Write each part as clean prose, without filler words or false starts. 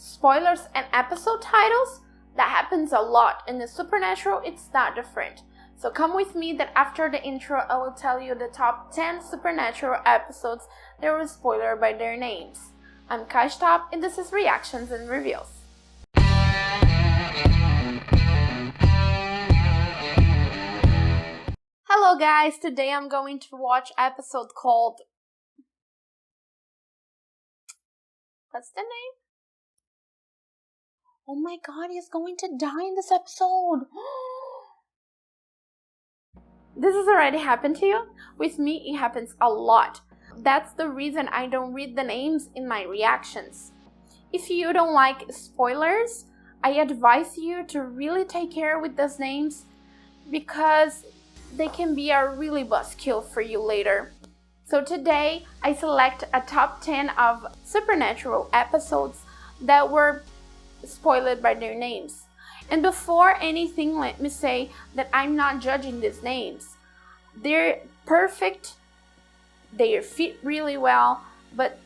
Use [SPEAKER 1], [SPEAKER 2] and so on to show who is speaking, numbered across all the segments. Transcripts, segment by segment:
[SPEAKER 1] spoilers and episode titles, that happens a lot. In the Supernatural, it's not different. So come with me that after the intro, I will tell you the top 10 Supernatural episodes that were spoiled by their names. I'm Kashtop, and this is Reactions and Reviews. Hello guys, today I'm going to watch an episode called... What's the name? Oh my god, he's going to die in this episode. This has already happened to you? With me, it happens a lot. That's the reason I don't read the names in my reactions. If you don't like spoilers, I advise you to really take care with those names because they can be a really buzzkill for you later. So today, I select a top 10 of Supernatural episodes that were spoiled by their names. And before anything, let me say that I'm not judging these names. They're perfect, they fit really well, but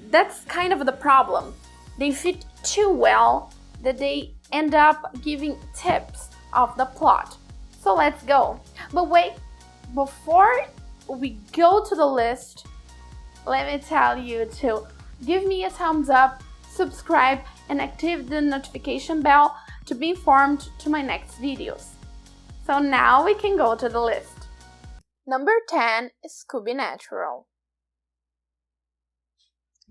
[SPEAKER 1] that's kind of the problem. They fit too well that they end up giving tips of the plot. So let's go. But wait, before we go to the list, let me tell you to give me a thumbs up, subscribe, and activate the notification bell to be informed to my next videos. So now we can go to the list. Number 10 is Scooby-Natural.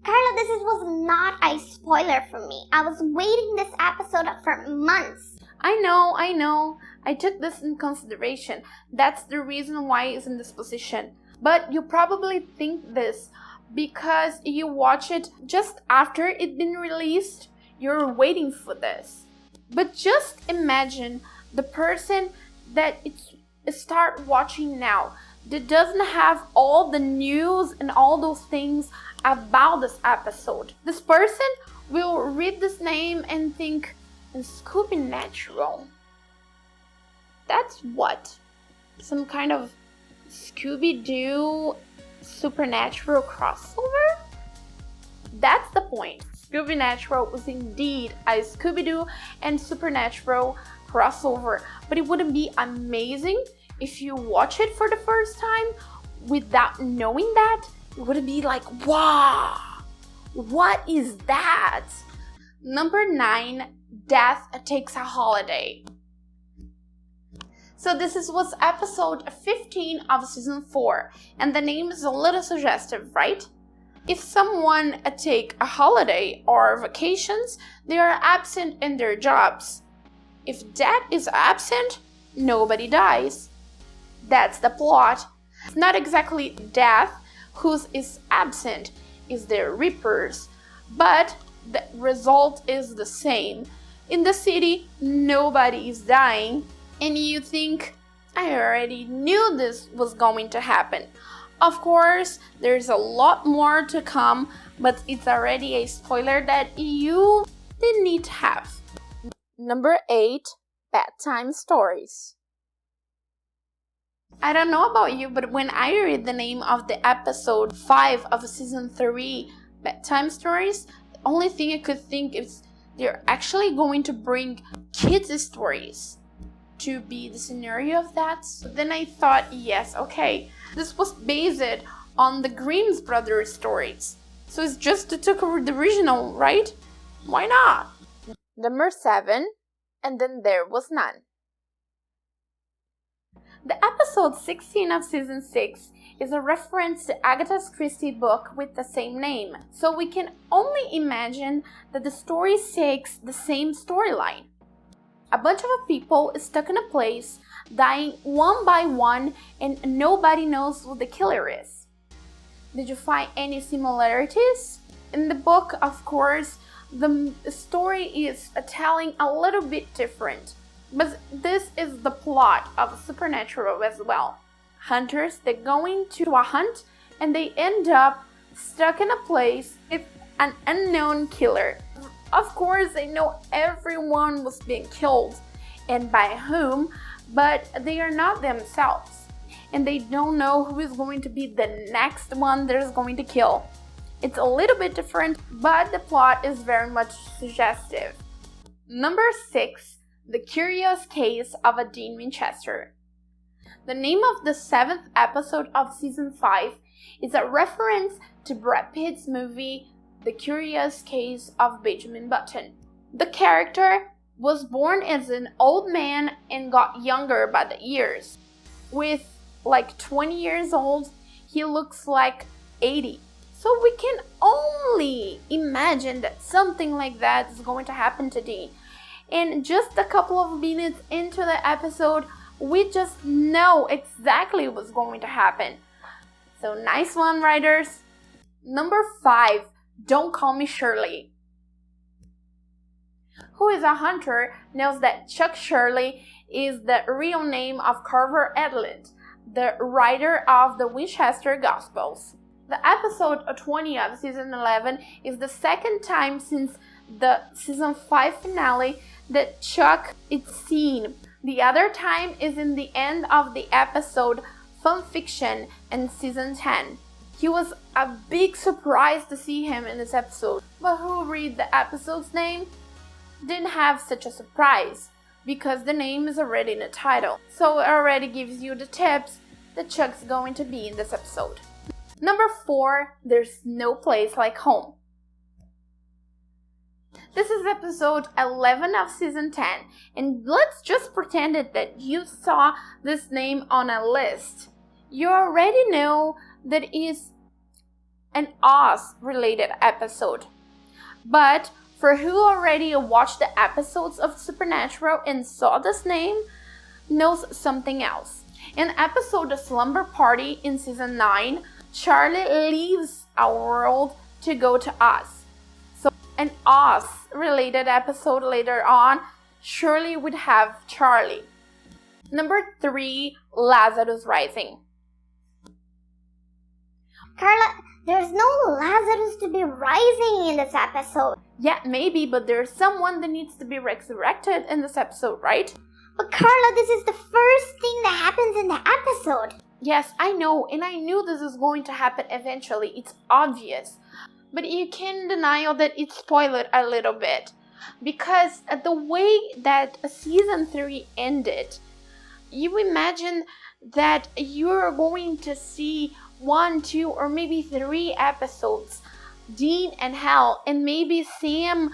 [SPEAKER 2] Carla, this was not a spoiler for me. I was waiting this episode for months.
[SPEAKER 1] I know. I took this in consideration. That's the reason why it's in this position. But you probably think this because you watch it just after it's been released. You're waiting for this. But just imagine the person that start watching now that doesn't have all the news and all those things about this episode. This person will read this name and think, Scooby-Natural. That's what? Some kind of Scooby-Doo Supernatural crossover? That's the point. Scooby-Natural was indeed a Scooby-Doo and Supernatural crossover, but it wouldn't be amazing if you watch it for the first time without knowing that? It would be like, wow, what is that? Number 9, Death Takes a Holiday. So this was episode 15 of season 4, and the name is a little suggestive, right? If someone take a holiday or vacations, they are absent in their jobs. If death is absent, nobody dies. That's the plot. It's not exactly death who is absent, it's the reapers, but the result is the same. In the city, nobody is dying, and you think, I already knew this was going to happen. Of course, there's a lot more to come, but it's already a spoiler that you didn't need to have. Number 8, Bedtime Stories. I don't know about you, but when I read the name of the episode 5 of season 3, Bedtime Stories, the only thing I could think is they're actually going to bring kids' stories to be the scenario of that. So then I thought, yes, okay, this was based on the Grimm's brothers stories. So it's just to took over the original, right? Why not? Number 7, And Then There Was None. The episode 16 of season 6 is a reference to Agatha Christie's book with the same name. So we can only imagine that the story takes the same storyline. A bunch of people is stuck in a place, dying one by one, and nobody knows who the killer is. Did you find any similarities? In the book, of course, the story is telling a little bit different. But this is the plot of Supernatural as well. Hunters, they're going to a hunt and they end up stuck in a place with an unknown killer. Of course, they know everyone was being killed and by whom, but they are not themselves. And they don't know who is going to be the next one that is going to kill. It's a little bit different, but the plot is very much suggestive. Number 6, The Curious Case of a Dean Winchester. The name of the 7th episode of season 5 is a reference to Brad Pitt's movie The Curious Case of Benjamin Button. The character was born as an old man and got younger by the years. With like 20 years old, he looks like 80. So we can only imagine that something like that is going to happen to Dean. And just a couple of minutes into the episode, we just know exactly what's going to happen. So nice one, writers. Number 5, Don't Call Me Shirley. Who is a hunter knows that Chuck Shirley is the real name of Carver Edlund, the writer of the Winchester Gospels. The episode 20 of season 11 is the second time since the season 5 finale that Chuck is seen. The other time is in the end of the episode Fun Fiction in season 10. He was a big surprise to see him in this episode, but who read the episode's name didn't have such a surprise because the name is already in the title, so it already gives you the tips that Chuck's going to be in this episode. Number 4, There's No Place Like Home. This is episode 11 of season 10, and let's just pretend that you saw this name on a list. You already know that it is an Oz-related episode. But for who already watched the episodes of Supernatural and saw this name, knows something else. In episode The Slumber Party in season 9, Charlie leaves our world to go to Oz. So an Oz-related episode later on surely would have Charlie. Number 3, Lazarus Rising.
[SPEAKER 2] Carla, there's no Lazarus to be rising in this episode.
[SPEAKER 1] Yeah, maybe, but there's someone that needs to be resurrected in this episode, right?
[SPEAKER 2] But Carla, this is the first thing that happens in the episode.
[SPEAKER 1] Yes, I know, and I knew this is going to happen eventually. It's obvious. But you can't deny that it spoiled a little bit. Because the way that season 3 ended, you imagine that you're going to see 1, 2, or maybe 3 episodes, Dean and Hal, and maybe Sam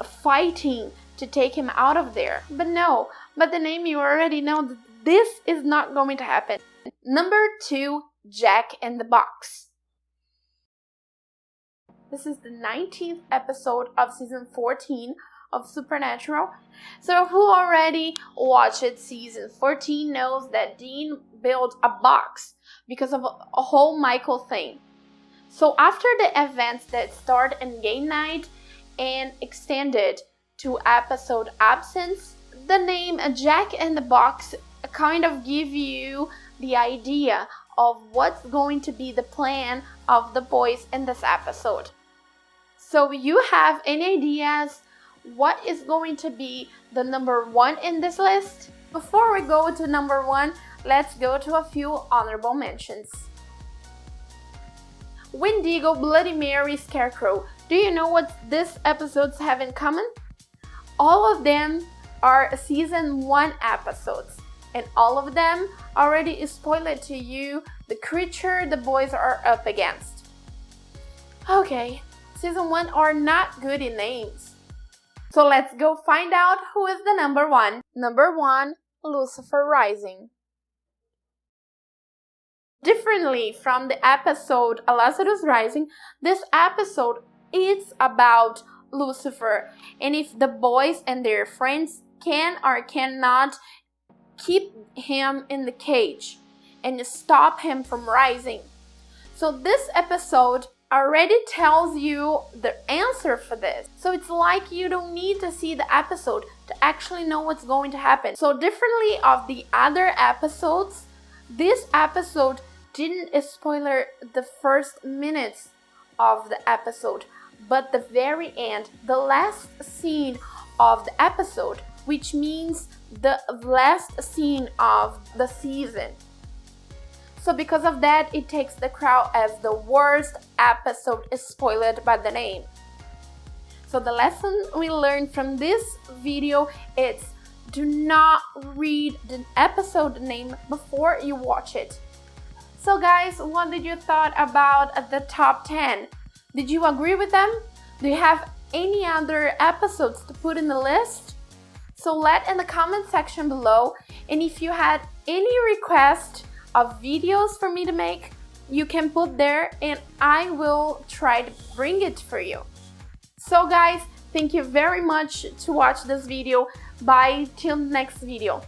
[SPEAKER 1] fighting to take him out of there. But no, but the name you already know that this is not going to happen. Number 2, Jack in the Box. This is the 19th episode of season 14 of Supernatural. So who already watched season 14 knows that Dean built a box because of a whole Michael thing. So after the events that start in game night and extended to episode Absence, the name Jack in the Box kind of give you the idea of what's going to be the plan of the boys in this episode. So you have any ideas what is going to be the number 1 in this list? Before we go to number 1, let's go to a few honorable mentions. Wendigo, Bloody Mary, Scarecrow. Do you know what these episodes have in common? All of them are season 1 episodes, and all of them already spoiled to you the creature the boys are up against. Okay, season 1 are not good in names. So let's go find out who is the number 1. Number 1, Lucifer Rising. Differently from the episode Lazarus Rising, this episode is about Lucifer and if the boys and their friends can or cannot keep him in the cage and stop him from rising. So this episode already tells you the answer for this. So it's like you don't need to see the episode to actually know what's going to happen. So differently of the other episodes, this episode didn't spoiler the first minutes of the episode, but the very end, the last scene of the episode, which means the last scene of the season. So because of that, it takes The Crown as the worst episode spoiled by the name. So the lesson we learned from this video is do not read the episode name before you watch it. So guys, what did you thought about the top 10? Did you agree with them? Do you have any other episodes to put in the list? So let in the comment section below, and if you had any request of videos for me to make, you can put there and I will try to bring it for you. So guys, thank you very much to watch this video. Bye till next video.